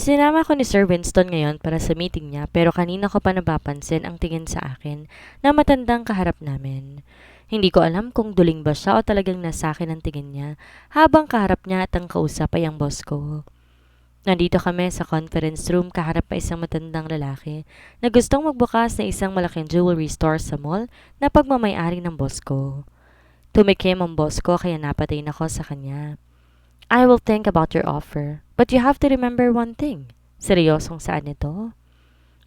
Sinama ko ni Sir Winston ngayon para sa meeting niya pero kanina ko pa napapansin ang tingin sa akin na matandang kaharap namin. Hindi ko alam kung duling ba siya o talagang nasa akin ang tingin niya habang kaharap niya at ang kausap ay ang boss ko. Nandito kami sa conference room kaharap pa isang matandang lalaki na gustong magbukas ng isang malaking jewelry store sa mall na pagmamayari ng boss ko. Tumikim ang boss ko kaya napatingin ako sa kanya. I will think about your offer, but you have to remember one thing. Seryosong saan nito?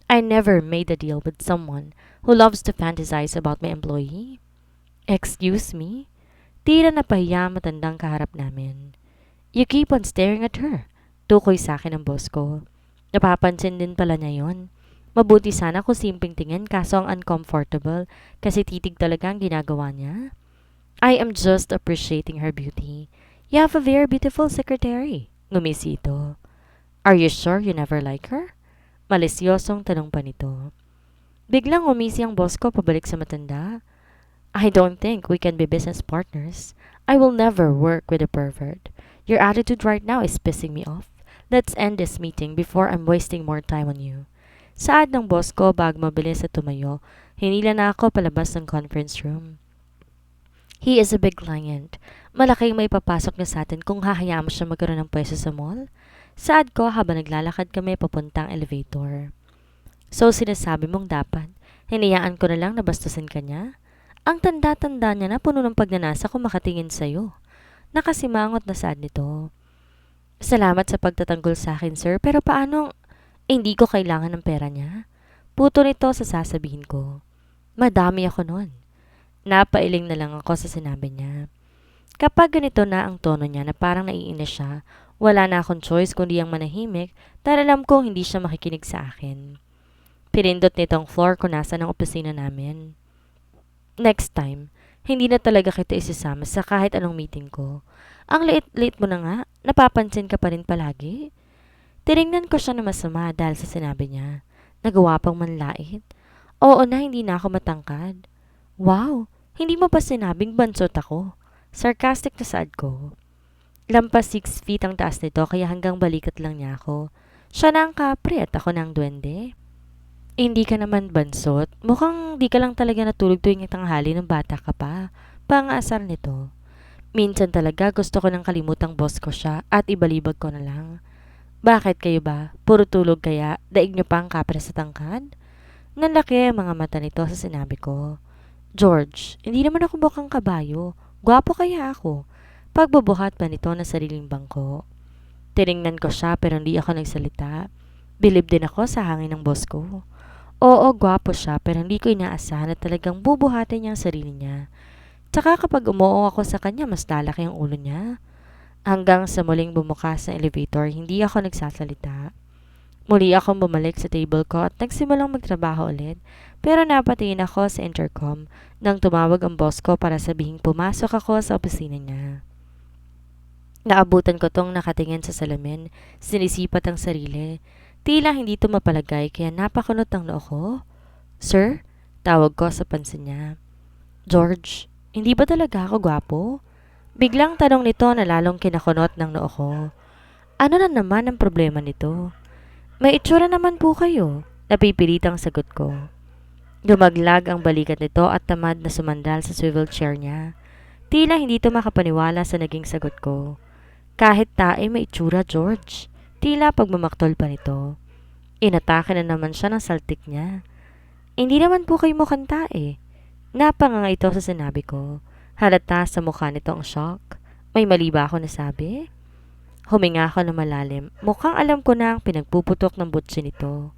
I never made a deal with someone who loves to fantasize about my employee. Excuse me? Tila napahiya matandang kaharap namin. You keep on staring at her. Tukoy sa akin ang boss ko. Napapansin din pala niya yon. Mabuti sana kung simpleng tingin kaso ang uncomfortable kasi titig talaga ang ginagawa niya. I am just appreciating her beauty. You have a very beautiful secretary. Ngumisi ito. Are you sure you never like her? Malisyosong tanong pa nito. Biglang umisi ang boss ko pabalik sa matanda. I don't think we can be business partners. I will never work with a pervert. Your attitude right now is pissing me off. Let's end this meeting before I'm wasting more time on you. Saad ng boss ko bago mabilis at tumayo, hinila na ako palabas ng conference room. He is a big client. Malaking may papasok niya sa atin kung hahayaan mo siya magkaroon ng pwesto sa mall. Saad ko habang naglalakad kami papuntang elevator. So sinasabi mong dapat, hinayaan ko na lang na bastusin ka niya? Ang tanda-tanda niya na puno ng pagnanasa kung makatingin sa'yo. Nakasimangot na saad nito. Salamat sa pagtatanggol sa akin sir, pero paanong hindi ko kailangan ng pera niya? Puto nito sa sasabihin ko. Madami ako nun. Napailing na lang ako sa sinabi niya. Kapag ganito na ang tono niya na parang naiinis siya, wala na akong choice kundi ang manahimik dahil alam kong hindi siya makikinig sa akin. Pinindot nitong floor kung nasa ng opisina namin. Next time, hindi na talaga kita isasama sa kahit anong meeting ko. Ang liit-liit mo na nga, napapansin ka pa rin palagi. Tinignan ko siya na masama dahil sa sinabi niya. Nagawa pang manlait. Oo na, hindi na ako matangkad. Wow, hindi mo pa sinabing bansot ako. Sarcastic na saad ko. Lampas 6 feet ang taas nito kaya hanggang balikat lang niya ako. Siya na ang kapre at ako na ang duwende. Hindi ka naman bansot. Mukhang di ka lang talaga natulog tuwing tanghali ng bata ka pa. Pangasar nito. Minsan talaga gusto ko nang kalimutang boss ko siya at ibalibag ko na lang. Bakit kayo ba? Puro tulog kaya? Daig niyo pa ang kapre sa tangkad? Nanlaki ang mga mata nito sa sinabi ko. George, hindi naman ako mukhang kabayo. Gwapo kaya ako. Pagbubuhat pa nito na sariling bangko. Tiningnan ko siya pero hindi ako nagsalita. Bilib din ako sa hangin ng boss ko. Oo, gwapo siya pero hindi ko inaasahan na talagang bubuhatin niya ang sarili niya. Tsaka kapag umuo ako sa kanya, mas lalaki ang ulo niya. Hanggang sa muling bumukas ng elevator, hindi ako nagsasalita. Muli akong bumalik sa table ko at nagsimulang magtrabaho ulit pero napatingin ako sa intercom nang tumawag ang boss ko para sabihing pumasok ako sa opisina niya. Naabutan ko tong nakatingin sa salamin, sinisipat ang sarili. Tila hindi to mapalagay kaya napakunot ang noo ko. Sir? Tawag ko sa pansin niya. George, hindi ba talaga ako gwapo? Biglang tanong nito na lalong kinakunot ng noo ko. Ano na naman ang problema nito? May itsura naman po kayo, napipilitang sagot ko. Lumaglag ang balikat nito at tamad na sumandal sa swivel chair niya. Tila hindi to makapaniwala sa naging sagot ko. Kahit tae may itsura, George. Tila pagmamaktol pa nito. Inatake na naman siya ng saltik niya. Hindi naman po kayo mukhang tae. Napanganga ito sa sinabi ko. Halata sa mukha nito ang shock. May mali ba ako nasabi? Huminga ako ng malalim. Mukhang alam ko na ang pinagpuputok ng butsi nito.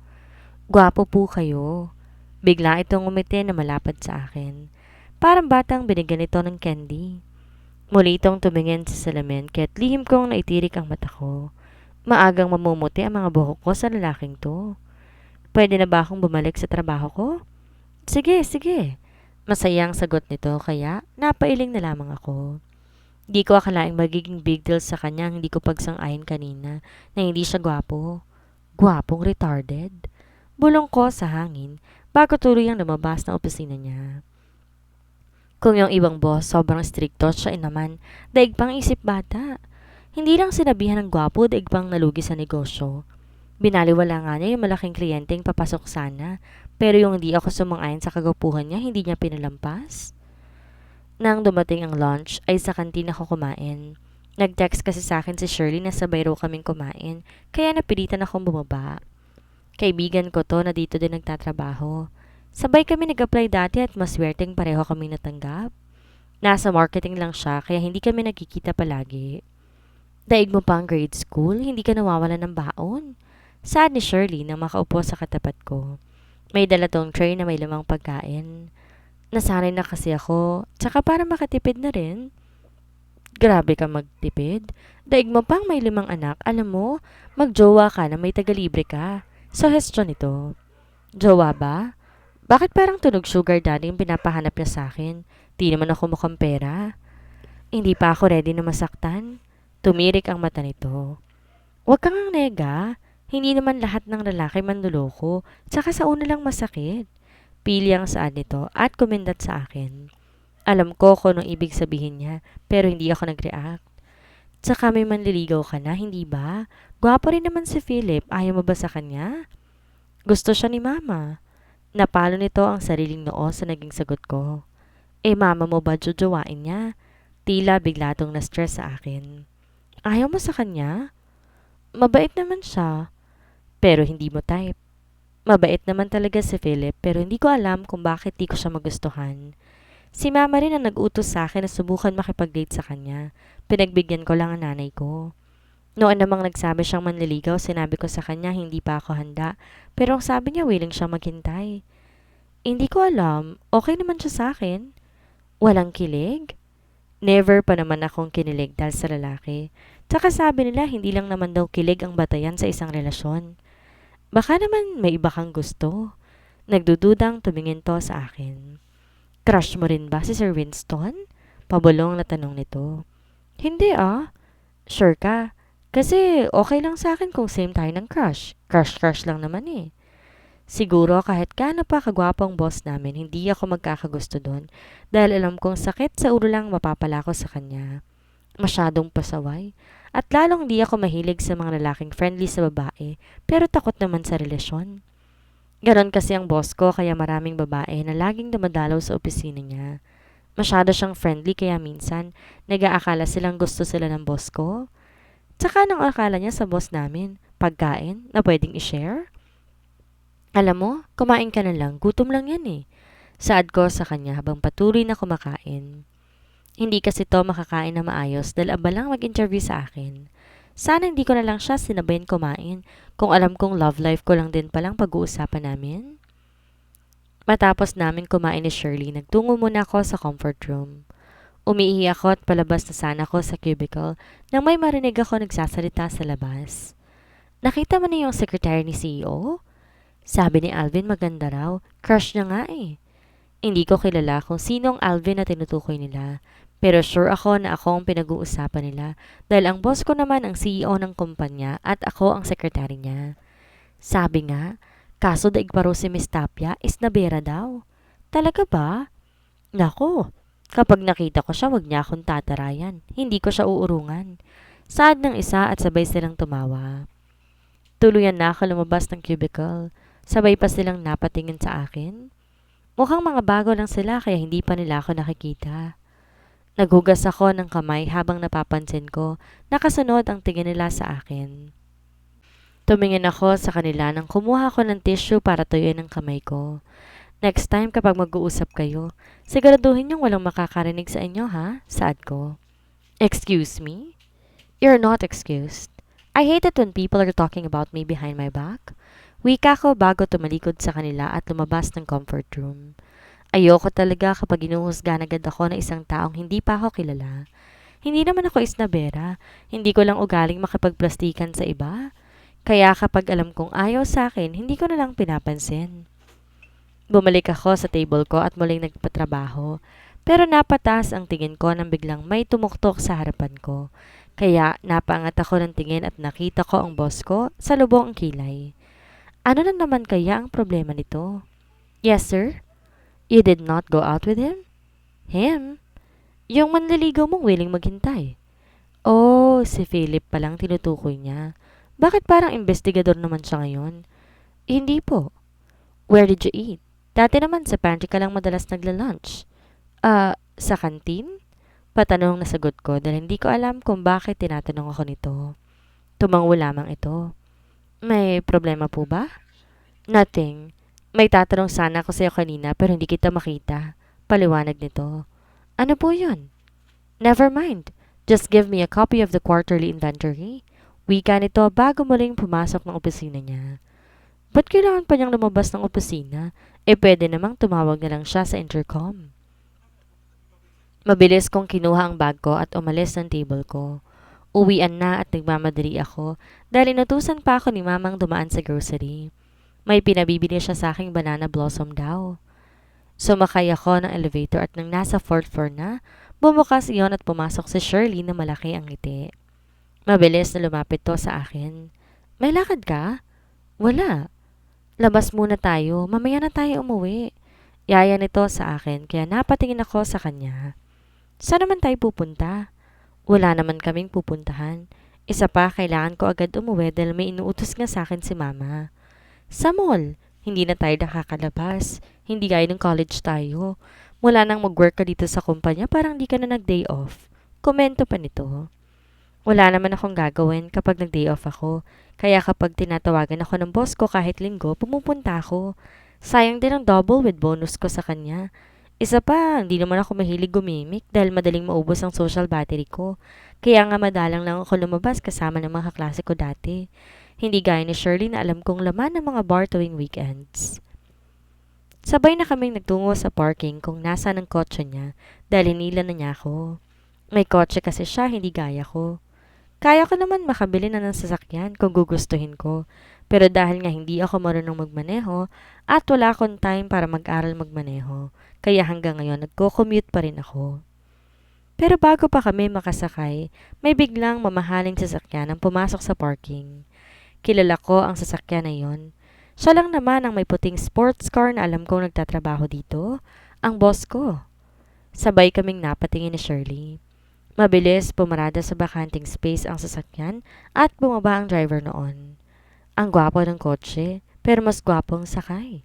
Gwapo po kayo. Bigla itong umiti na malapad sa akin. Parang batang binigyan ito ng candy. Muli itong tumingin sa salamin kaya't lihim kong naitirik ang mata ko. Maagang mamumuti ang mga buhok ko sa lalaking to. Pwede na ba akong bumalik sa trabaho ko? Sige, sige. Masaya ang sagot nito kaya napailing na lamang ako. Di ko akalaing magiging big deal sa kanya ang hindi ko pagsang-ayon kanina na hindi siya gwapo. Gwapong retarded. Bulong ko sa hangin bago tuluyang lumabas ng opisina niya. Kung yung ibang boss sobrang stricto, siya naman, daig pang isip bata. Hindi lang sinabihan ng gwapo, daig pang nalugi sa negosyo. Binaliwala nga niya yung malaking kliyenteng papasok sana, pero yung hindi ako sumang-ayon sa kagwapuhan niya, hindi niya pinalampas. Nang dumating ang lunch, ay sa kantin ako kumain. Nag-text kasi sa akin si Shirley na sabay raw kaming kumain, kaya napilitan akong bumaba. Kaibigan ko to na dito din nagtatrabaho. Sabay kami nag-apply dati at maswerteng pareho kami natanggap. Nasa marketing lang siya kaya hindi kami nagkikita palagi. Daig mo pa ang grade school, hindi ka nawawalan ng baon. Sad ni Shirley na makaupo sa katapat ko. May dala tong tray na may lamang pagkain. Nasanay na kasi ako, tsaka para makatipid na rin. Grabe ka magtipid. Daig mo pang may 5 anak, alam mo, magjowa ka na may tagalibre ka. Suggestion ito. Jowa ba? Bakit parang tunog sugar daddy yung pinapahanap niya sa akin? Di naman ako mukhang pera. Hindi pa ako ready na masaktan. Tumirik ang mata nito. Huwag kang ang nega. Hindi naman lahat ng lalaki manluloko. Tsaka sa una lang masakit. Pili ang saan nito at kumindat sa akin. Alam ko kung anong ibig sabihin niya, pero hindi ako nag-react. Tsaka may manliligaw ka na, hindi ba? Gwapo rin naman si Philip. Ayaw mo ba sa kanya? Gusto siya ni mama. Napalo nito ang sariling noo sa naging sagot ko. Mama mo ba jojowain niya? Tila bigla tong na-stress sa akin. Ayaw mo sa kanya? Mabait naman siya. Pero hindi mo type. Mabait naman talaga si Philip pero hindi ko alam kung bakit di ko siya magustuhan. Si mama rin ang nag-utos sa akin na subukan makipag-date sa kanya. Pinagbigyan ko lang ang nanay ko. Noon namang nagsabi siyang manliligaw, sinabi ko sa kanya hindi pa ako handa. Pero ang sabi niya willing siyang maghintay. Hindi ko alam, okay naman siya sa akin. Walang kilig? Never pa naman akong kinilig dahil sa lalaki. Tsaka sabi nila hindi lang naman daw kilig ang batayan sa isang relasyon. Baka naman may iba kang gusto. Nagdududang tumingin to sa akin. Crush mo rin ba si Sir Winston? Pabulong na tanong nito. Hindi ah. Sure ka? Kasi okay lang sa akin kung same tayo ng crush. Crush-crush lang naman eh. Siguro kahit gaano pa kagwapo ang boss namin, hindi ako magkakagusto doon dahil alam kong sakit sa ulo lang mapapala ko sa kanya. Masyadong pasaway. At lalong di ako mahilig sa mga lalaking friendly sa babae pero takot naman sa relasyon. Ganon kasi ang boss ko kaya maraming babae na laging dumadalaw sa opisina niya. Masyado siyang friendly kaya minsan nag-aakala silang gusto sila ng boss ko. Tsaka anong akala niya sa boss namin? Pagkain na pwedeng i-share? Alam mo, kumain ka na lang. Gutom lang yan eh. Saad ko sa kanya habang patuloy na kumakain. Hindi kasi to makakain na maayos dahil abalang mag-interview sa akin. Sana hindi ko na lang siya sinabayan kumain kung alam kong love life ko lang din palang pag-uusapan namin. Matapos namin kumain ni Shirley, nagtungo muna ako sa comfort room. Umiihi ako at palabas na sana ako sa cubicle nang may marinig ako nagsasalita sa labas. Nakita mo na yung secretary ni CEO? Sabi ni Alvin maganda raw, crush niya nga eh. Hindi ko kilala kung sino ang Alvin na tinutukoy nila. Pero sure ako na ako ang pinag-uusapan nila dahil ang boss ko naman ang CEO ng kumpanya at ako ang sekretary niya. Sabi nga, kaso daig paro si Miss Tapia is nabera daw. Talaga ba? Nako, kapag nakita ko siya wag niya akong tatarayan. Hindi ko siya uurungan. Saad ng isa at sabay silang tumawa. Tuluyan na ako lumabas ng cubicle. Sabay pa silang napatingin sa akin. Mukhang mga bago lang sila kaya hindi pa nila ako nakikita. Naghugas ako ng kamay habang napapansin ko nakasunod ang tingin nila sa akin. Tumingin ako sa kanila nang kumuha ako ng tissue para tuyuin ang kamay ko. Next time kapag mag-uusap kayo, siguraduhin niyong walang makakarinig sa inyo ha, saad ko. Excuse me? You're not excused. I hate it when people are talking about me behind my back. Wika ko bago tumalikod sa kanila at lumabas ng comfort room. Ayoko talaga kapag inuhusgahan agad ako ng isang taong hindi pa ako kilala. Hindi naman ako isnabera, hindi ko lang ugaling makipagplastikan sa iba. Kaya kapag alam kong ayaw sa akin, hindi ko na lang pinapansin. Bumalik ako sa table ko at muling nagpatrabaho. Pero napataas ang tingin ko nang biglang may tumuktok sa harapan ko. Kaya napaangat ako ng tingin at nakita ko ang boss ko sa lubong ang kilay. Ano na naman kaya ang problema nito? Yes, sir? You did not go out with him? Him? Yung manliligaw mong willing maghintay. Oh, si Philip palang tinutukoy niya. Bakit parang investigador naman siya ngayon? Hindi po. Where did you eat? Dati naman sa pantry ka lang madalas nagla-lunch. Sa kantin? Patanong na sagot ko dahil hindi ko alam kung bakit tinatanong ako nito. Tumango lamang ito. May problema po ba? Nothing. May tatanong sana ako sa'yo kanina pero hindi kita makita. Paliwanag nito. Ano po yun? Never mind. Just give me a copy of the quarterly inventory. Wika nito bago muling pumasok ng opisina niya. Ba't kailangan pa niyang lumabas ng opisina? Pwede namang tumawag na lang siya sa intercom. Mabilis kong kinuha ang bag ko at umalis ng table ko. Uwian na at nagmamadali ako dahil inutusan pa ako ni mamang dumaan sa grocery. May pinabibili siya sa aking banana blossom daw. Sumakay ako ng elevator at nang nasa 4th floor na, bumukas iyon at pumasok si Shirley na malaki ang ngiti. Mabilis na lumapit to sa akin. May lakad ka? Wala. Labas muna tayo, mamaya na tayo umuwi. Yaya nito sa akin kaya napatingin ako sa kanya. Saan naman tayo pupunta? Wala naman kaming pupuntahan. Isa pa, kailangan ko agad umuwi dahil may inuutos nga sa akin si mama. Sa mall, hindi na tayo nakakalabas. Hindi gaya ng college tayo. Mula nang mag-work ka dito sa kumpanya, parang di ka na nag-day off. Komento pa nito. Wala naman akong gagawin kapag nag-day off ako. Kaya kapag tinatawagan ako ng boss ko kahit linggo, pumupunta ako. Sayang din ang double with bonus ko sa kanya. Isa pa, hindi naman ako mahilig gumimik dahil madaling maubos ang social battery ko. Kaya nga madalang lang ako lumabas kasama ng mga kaklase ko dati. Hindi gaya ni Shirley na alam kong laman ng mga bar tuwing weekends. Sabay na kaming nagtungo sa parking kung nasa ng kotse niya dahil hinila na niya ako. May kotse kasi siya, hindi gaya ko. Kaya ko naman makabili na ng sasakyan kung gugustuhin ko. Pero dahil nga hindi ako marunong magmaneho at wala akong time para mag-aral magmaneho, kaya hanggang ngayon nagko-commute pa rin ako. Pero bago pa kami makasakay, may biglang mamahaling sasakyan ang pumasok sa parking. Kilala ko ang sasakyan na yon. Siya lang naman ang may puting sports car na alam kong nagtatrabaho dito, ang boss ko. Sabay kaming napatingin ni Shirley. Mabilis pumarada sa bakanting space ang sasakyan at bumaba ang driver noon. Ang gwapo ng kotse, pero mas gwapo ang sakay.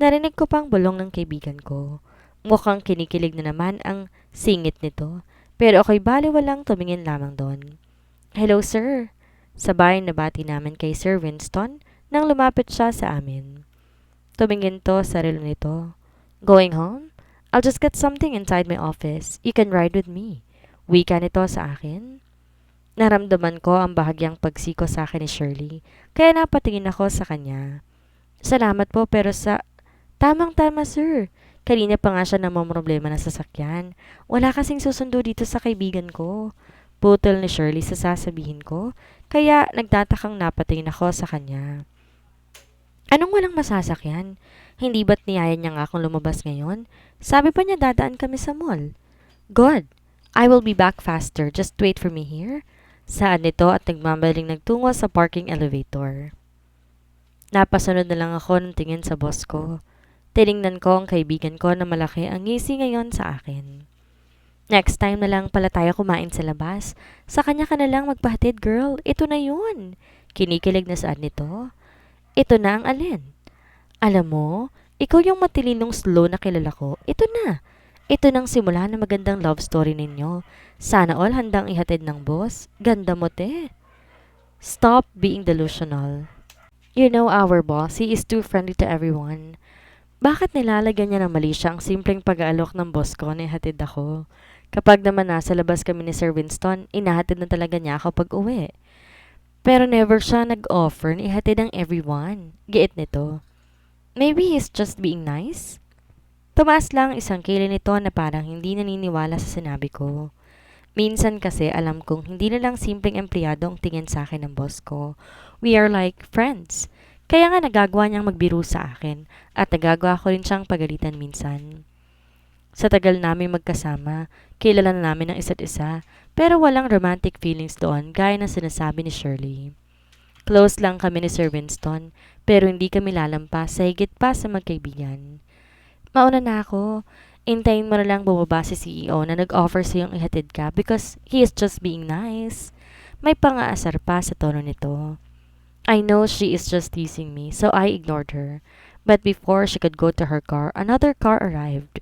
Narinig ko pang bulong ng kaibigan ko. Mukhang kinikilig na naman ang singit nito, pero ako'y baliwalang tumingin lamang doon. Hello, sir. Sabay nabati namin kay Sir Winston nang lumapit siya sa amin. Tumingin to sa relo nito. Going home? I'll just get something inside my office. You can ride with me. Wika nito sa akin. Naramdaman ko ang bahagyang pagsiko sa akin ni Shirley, kaya napatingin ako sa kanya. Salamat po pero Tamang-tama, sir. Kanina pa nga siya namamroblema na sasakyan. Wala kasing susundo dito sa kaibigan ko. Putol ni Shirley sa sasabihin ko, kaya nagtatakang napatingin ako sa kanya. Anong walang masasakyan? Hindi ba't niyaya niya nga akong lumabas ngayon? Sabi pa niya dadaan kami sa mall. Good. I will be back faster. Just wait for me here. Saan nito at nagmamaling nagtungo sa parking elevator. Napasunod na lang ako ng tingin sa boss ko. Tiningnan ko ang kaibigan ko na malaki ang ngisi ngayon sa akin. Next time na lang pala tayo kumain sa labas. Sa kanya ka na lang magpahatid, girl. Ito na yun. Kinikilig na saan nito. Ito na ang alin. Alam mo, ikaw yung matilinong slow na kilala ko. Ito na. Ito nang simula ng magandang love story ninyo. Sana all handang ihatid ng boss. Ganda mo, te. Stop being delusional. You know our boss, he is too friendly to everyone. Bakit nilalagyan niya ng mali siya ang simpleng pag-aalok ng boss ko na ihatid ako? Kapag naman nasa labas kami ni Sir Winston, inahatid na talaga niya ako pag uwi. Pero never siya nag-offer na ihatid ang everyone. Giit nito. Maybe he's just being nice? Tumaas lang isang kili nito na parang hindi naniniwala sa sinabi ko. Minsan kasi alam kong hindi na lang simpleng empleyado ang tingin sa akin ng boss ko. We are like friends. Kaya nga nagagawa niyang magbiro sa akin at nagagawa ko rin siyang pagalitan minsan. Sa tagal namin magkasama, kilala na namin ang isa't isa, pero walang romantic feelings doon gaya ng sinasabi ni Shirley. Close lang kami ni Sir Winston, pero hindi kami lalampas sa higit pa sa magkaibigan. Mauna na ako. Intayin mo na lang bumaba si CEO na nag-offer sa iyong ihatid ka because he is just being nice. May pangaasar pa sa tono nito. I know she is just teasing me, so I ignored her. But before she could go to her car, another car arrived.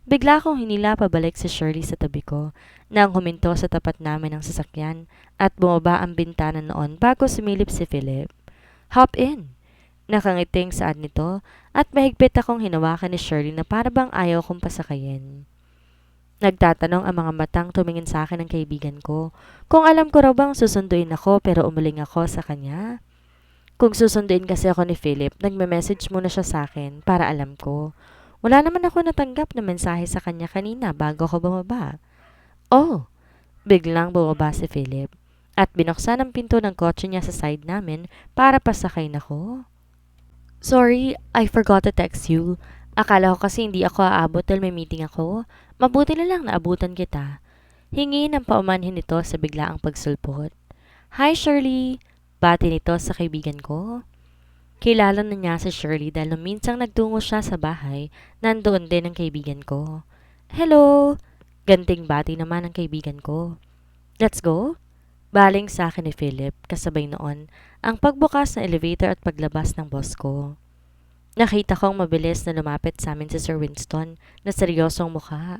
Bigla kong hinila pabalik si Shirley sa tabi ko nang huminto sa tapat namin ng sasakyan at bumaba ang bintana noon bago sumilip si Philip. Hop in! Nakangiting saad nito at mahigpit akong hinawakan ni Shirley na para bang ayaw kong pasakayin. Nagtatanong ang mga matang tumingin sa akin ng kaibigan ko kung alam ko raw bang susunduin ako pero umuling ako sa kanya. Kung susunduin kasi ako ni Philip, nagme-message muna siya sa akin para alam ko. Wala naman ako natanggap na mensahe sa kanya kanina bago ako bumaba. Oh, biglang bumaba si Philip at binuksan ang pinto ng kotse niya sa side namin para pasakay nako. Sorry, I forgot to text you. Akala ko kasi hindi ako aabot dahil may meeting ako. Mabuti na lang naabutan kita. Hingi ng paumanhin nito sa biglaang pagsulpot. Hi Shirley! Bati nito sa kaibigan ko. Kilala na niya si Shirley dahil nung minsang nagtungo siya sa bahay, nandoon din ang kaibigan ko. Hello! Ganting bati naman ang kaibigan ko. Let's go? Baling sa akin ni Philip, kasabay noon, ang pagbukas ng elevator at paglabas ng boss ko. Nakita kong mabilis na lumapit sa amin si Sir Winston na seryosong mukha.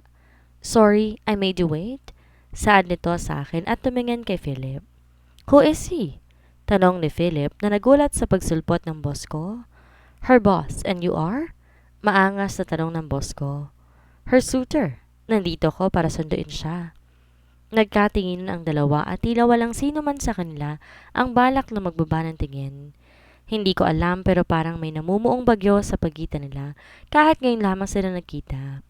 Sorry, I made you wait? Saad nito sa akin at tumingin kay Philip. Who is he? Tanong ni Philip na nagulat sa pagsulpot ng boss ko. Her boss, and you are? Maangas na tanong ng boss ko. Her suitor. Nandito ko para sunduin siya. Nagkatingin ang dalawa at tila walang sino man sa kanila ang balak na magbaba ng tingin. Hindi ko alam pero parang may namumuong bagyo sa pagitan nila kahit ngayon lamang sila nagkita.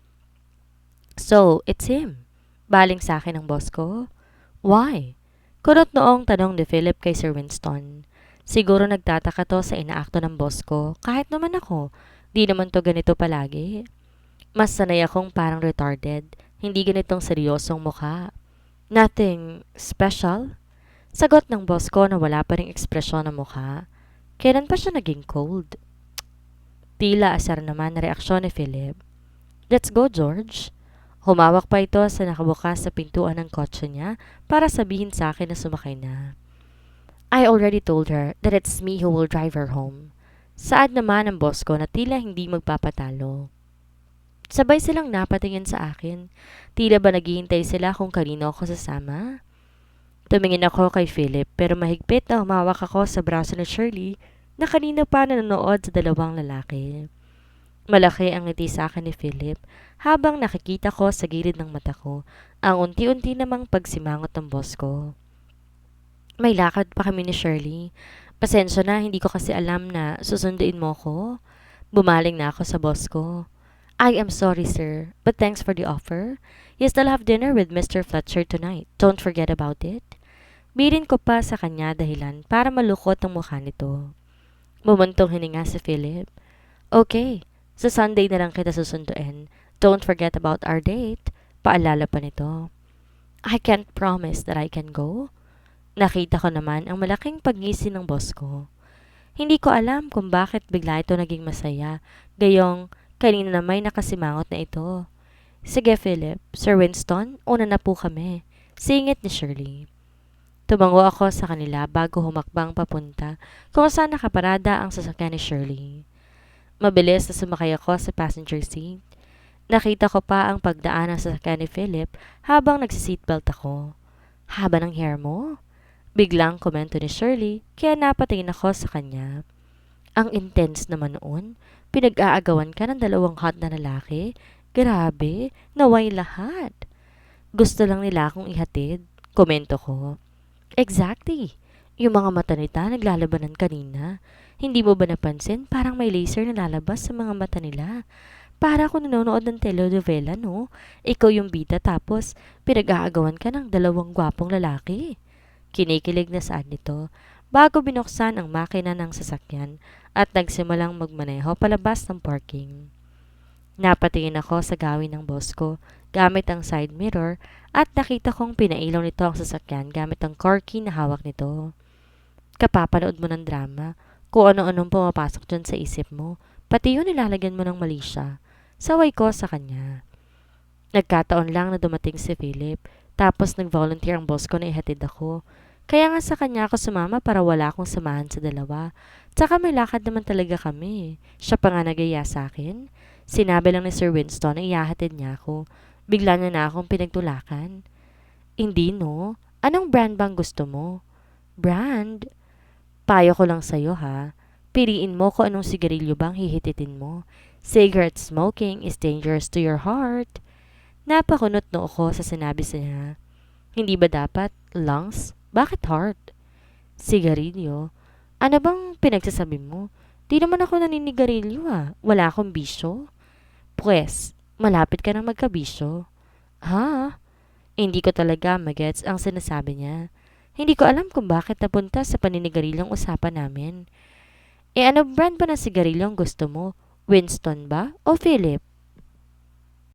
So, it's him. Baling sa akin ng boss ko. Why? Kurot noong tanong ni Philip kay Sir Winston. Siguro nagtataka to sa inaakto ng boss ko, kahit naman ako, di naman to ganito palagi. Mas sanay akong parang retarded, hindi ganitong seryosong mukha. Nothing special? Sagot ng boss ko na wala pa ring ekspresyon ng mukha. Kailan pa siya naging cold? Tila asar naman na reaksyon ni Philip. Let's go, George. Humawak pa ito sa nakabukas sa pintuan ng kotse niya para sabihin sa akin na sumakay na. I already told her that it's me who will drive her home. Saad naman ng boss ko na tila hindi magpapatalo. Sabay silang napatingin sa akin. Tila ba naghihintay sila kung kanino ako sasama? Tumingin ako kay Philip pero mahigpit na humawak ako sa braso ni Shirley na kanina pa nanonood sa dalawang lalaki. Malaki ang ngiti sa akin ni Philip habang nakikita ko sa gilid ng mata ko ang unti-unti namang pagsimangot ng boss ko. May lakad pa kami ni Shirley. Pasensya na, hindi ko kasi alam na susunduin mo ko. Bumaling na ako sa boss ko. I am sorry, sir, but thanks for the offer. You still have dinner with Mr. Fletcher tonight. Don't forget about it. Birin ko pa sa kanya dahilan para malukot ang mukha nito. Bumuntong hininga si Philip. Okay. Sa Sunday na lang kita susunduin. Don't forget about our date. Paalala pa nito. I can't promise that I can go. Nakita ko naman ang malaking pagngisi ng boss ko. Hindi ko alam kung bakit bigla ito naging masaya. Gayong kanina na may nakasimangot na ito. Sige Philip, Sir Winston, una na po kami. Singit ni Shirley. Tumango ako sa kanila bago humakbang papunta kung saan nakaparada ang sasakyan ni Shirley. Mabilis na sumakay ako sa passenger seat. Nakita ko pa ang pagdaan ng sasakyan ni Philip habang nagsiseatbelt ako. Haba ng hair mo? Biglang komento ni Shirley kaya napatingin ako sa kanya. Ang intense naman noon. Pinag-aagawan ka ng dalawang hot na lalaki. Grabe, naway lahat. Gusto lang nila akong ihatid. Komento ko. Exactly. Yung mga mata nila naglalabanan kanina. Hindi mo ba napansin parang may laser na lalabas sa mga mata nila? Para ako nanonood ng telenovela, no? Ikaw yung bida tapos pinag-aagawan ka ng dalawang gwapong lalaki. Kinikilig na saan nito. bago binuksan ang makina ng sasakyan at nagsimulang magmaneho palabas ng parking. Napatingin ako sa gawin ng boss ko gamit ang side mirror at nakita kong pinailaw nito ang sasakyan gamit ang car key na hawak nito. Kapapanood mo ng drama, kung ano-anong pumapasok dyan sa isip mo, pati yun nilalagyan mo ng mali siya. Saway ko sa kanya. Nagkataon lang na dumating si Philip, tapos nag-volunteer ang boss ko na ihatid ako. Kaya nga sa kanya ako sumama para wala akong samahan sa dalawa. Tsaka may lakad naman talaga kami. Siya pa nga nagaya sa akin. Sinabi lang ni Sir Winston na ihahatid niya ako. Bigla niya na akong pinagtulakan. Hindi no? Anong brand bang gusto mo? Brand? Payo ko lang sa'yo ha. Piliin mo kung anong sigarilyo bang hihititin mo. Cigarette smoking is dangerous to your heart. Napakunot no ako sa sinabi sa niya. Hindi ba dapat lungs? Bakit heart? Sigarilyo? Ano bang pinagsasabi mo? Di naman ako naninigarilyo ah. Wala akong bisyo. Pwes, malapit ka nang magkabisyo. Ha? Hindi ko talaga magets ang sinasabi niya. Hindi ko alam kung bakit napunta sa paninigarilyong usapan namin. Ano brand ba ng sigarilyo ang gusto mo? Winston ba o Philip?